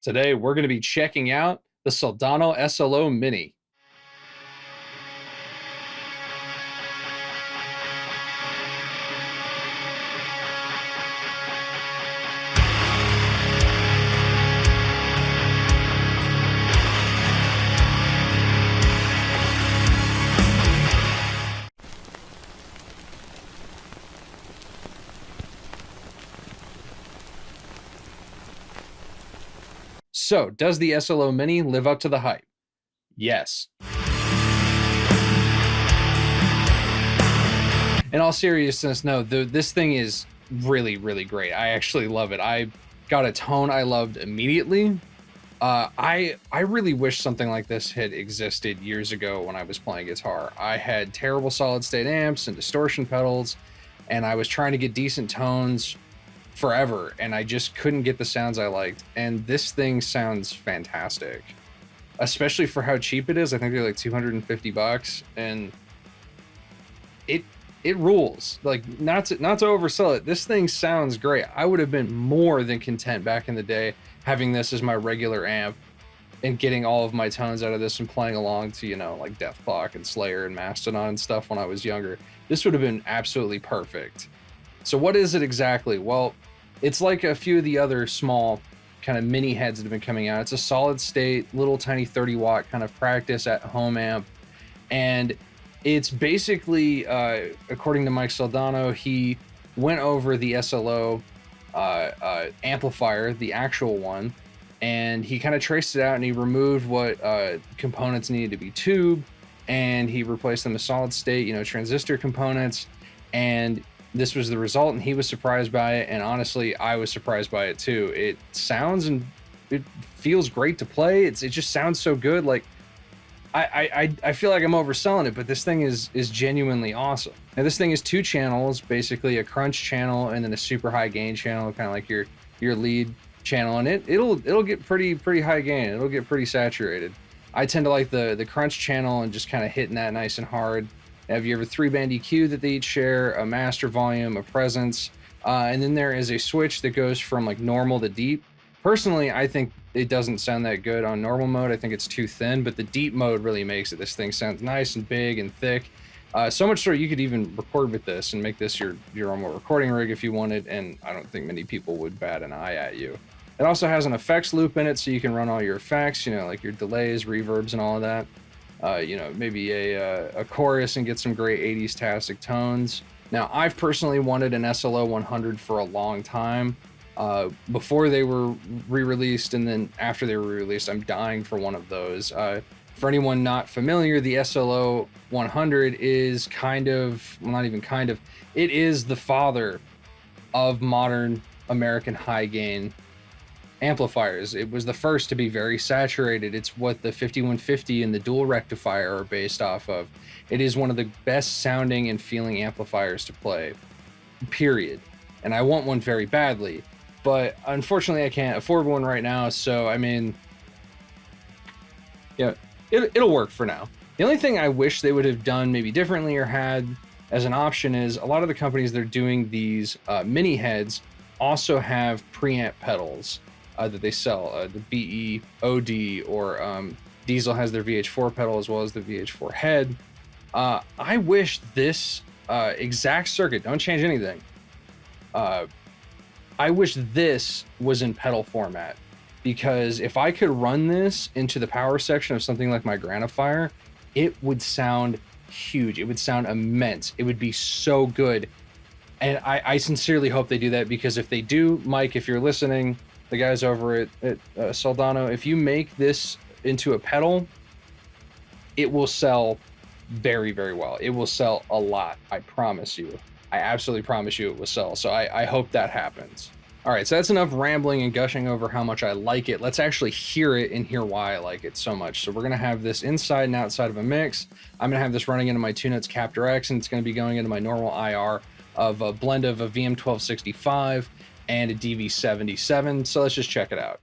Today, we're going to be checking out the Soldano SLO Mini. So, does the SLO Mini live up to the hype? Yes. In all seriousness, no, this thing is really, really great. I actually love it. I got a tone I loved immediately. I really wish something like this had existed years ago when I was playing guitar. I had terrible solid state amps and distortion pedals, and I was trying to get decent tones forever, and I just couldn't get the sounds I liked. And this thing sounds fantastic, especially for how cheap it is. I think they're like 250 bucks, and it rules. Like, not to oversell it, this thing sounds great. I would have been more than content back in the day having this as my regular amp and getting all of my tones out of this and playing along to, like Deathclock and Slayer and Mastodon and stuff when I was younger. This would have been absolutely perfect. So what is it exactly? Well, it's like a few of the other small kind of mini heads that have been coming out. It's a solid state, little tiny 30 watt kind of practice at home amp. And it's basically, according to Mike Soldano, he went over the SLO amplifier, the actual one, and he kind of traced it out, and he removed what components needed to be tube, and he replaced them with solid state, transistor components, and this was the result, and he was surprised by it. And honestly, I was surprised by it too. It sounds and it feels great to play. It just sounds so good. Like, I feel like I'm overselling it, but this thing is genuinely awesome. Now, this thing is 2 channels, basically a crunch channel and then a super high gain channel, kind of like your lead channel, and it'll get pretty high gain. It'll get pretty saturated. I tend to like the crunch channel and just kind of hitting that nice and hard. Have you ever 3-band EQ that they each share, a master volume, a presence, and then there is a switch that goes from like normal to deep. Personally, I think it doesn't sound that good on normal mode. I think it's too thin, but the deep mode really makes it. This thing sounds nice and big and thick. So much so you could even record with this and make this your own recording rig if you wanted, and I don't think many people would bat an eye at you. It also has an effects loop in it, so you can run all your effects, like your delays, reverbs, and all of that. Maybe a chorus and get some great 80s tastic tones. Now, I've personally wanted an SLO 100 for a long time. Before they were re-released, and then after they were re-released, I'm dying for one of those. For anyone not familiar, the SLO 100 is it is the father of modern American high gain amplifiers. It was the first to be very saturated. It's what the 5150 and the dual rectifier are based off of. It is one of the best sounding and feeling amplifiers to play, period. And I want one very badly, but unfortunately I can't afford one right now. So, I mean, yeah, it'll work for now. The only thing I wish they would have done maybe differently or had as an option is a lot of the companies that are doing these mini heads also have preamp pedals that they sell. The BE OD or Diesel has their VH4 pedal as well as the VH4 head. I wish this exact circuit, don't change anything. I wish this was in pedal format, because if I could run this into the power section of something like my Granifier, it would sound huge. It would sound immense. It would be so good. And I sincerely hope they do that, because if they do, Mike, if you're listening, the guys over at Soldano, if you make this into a pedal, it will sell very, very well. It will sell a lot. I promise you. I absolutely promise you it will sell. So I hope that happens. All right, so that's enough rambling and gushing over how much I like it. Let's actually hear it and hear why I like it so much. So we're going to have this inside and outside of a mix. I'm going to have this running into my Two Notes Captor X, and it's going to be going into my normal IR of a blend of a VM1265 and a DV77. So let's just check it out.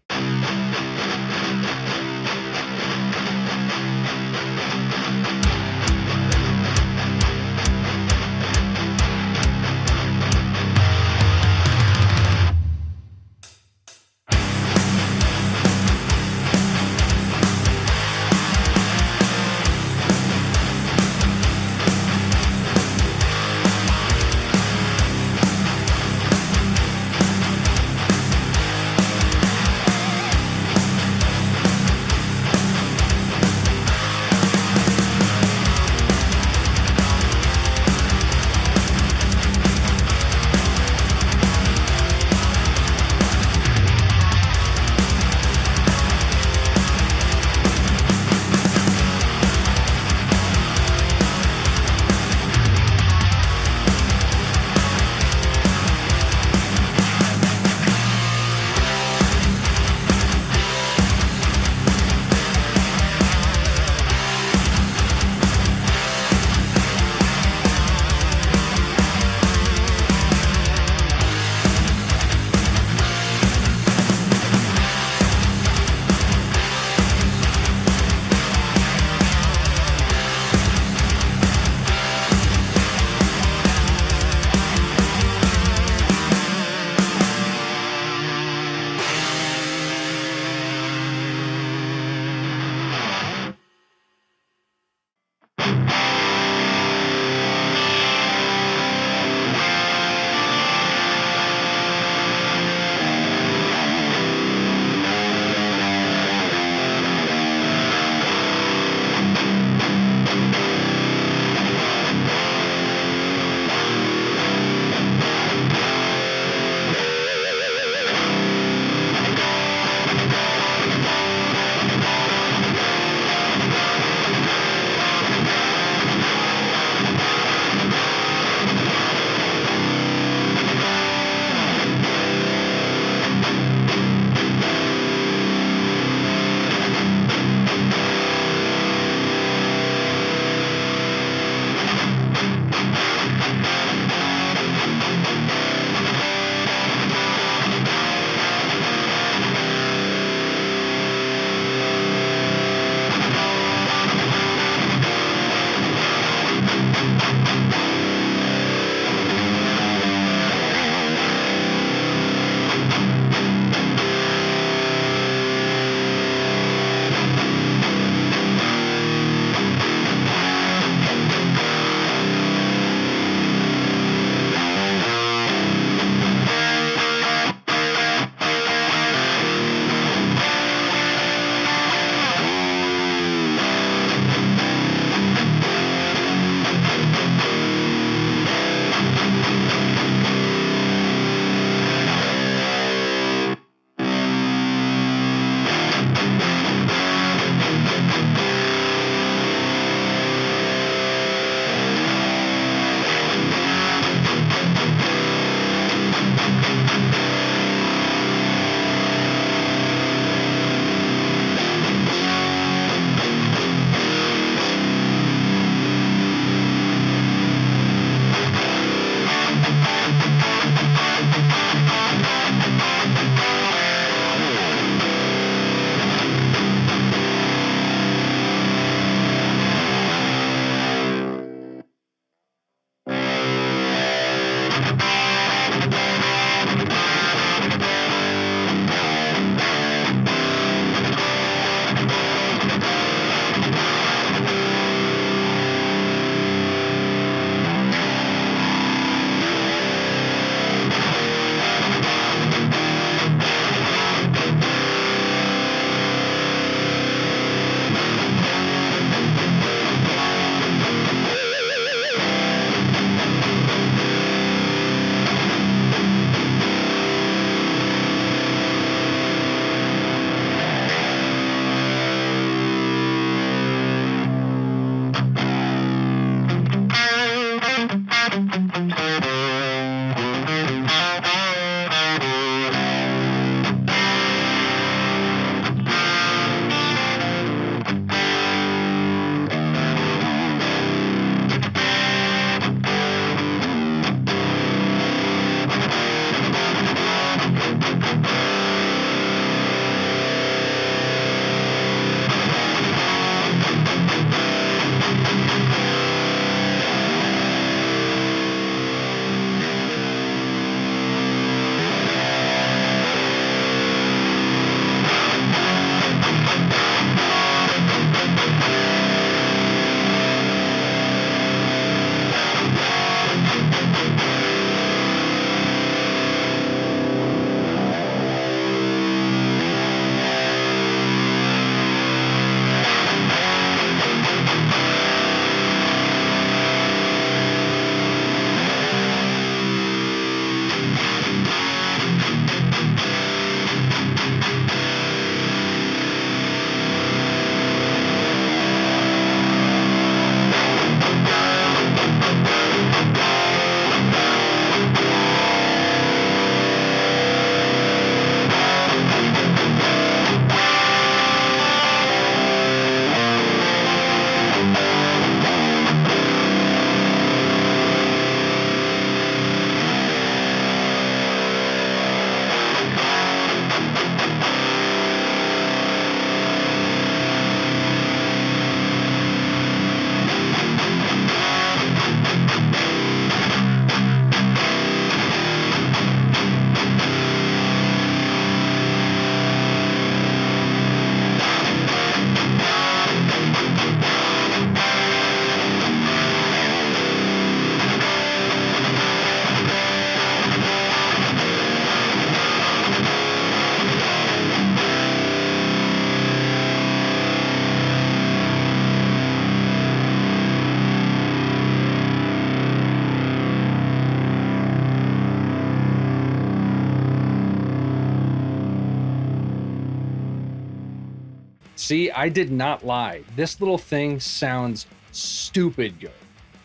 See, I did not lie. This little thing sounds stupid good.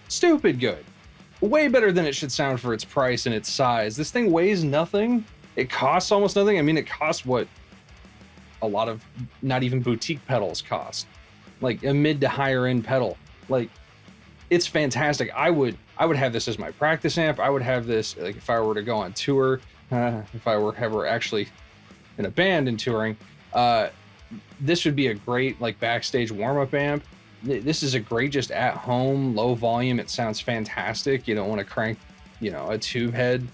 Stupid good. Way better than it should sound for its price and its size. This thing weighs nothing. It costs almost nothing. I mean, it costs what a lot of not even boutique pedals cost. Like a mid to higher end pedal. Like, it's fantastic. I would have this as my practice amp. I would have this like if I were to go on tour, if I were ever actually in a band and touring. This would be a great like backstage warm-up amp. This is a great just at home, low volume. It sounds fantastic. You don't want to crank, a tube head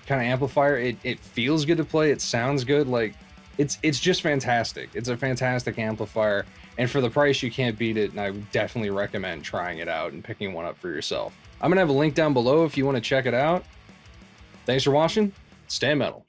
kind of amplifier. It feels good to play. It sounds good. Like it's just fantastic. It's a fantastic amplifier. And for the price, you can't beat it. And I would definitely recommend trying it out and picking one up for yourself. I'm going to have a link down below if you want to check it out. Thanks for watching. Stay metal.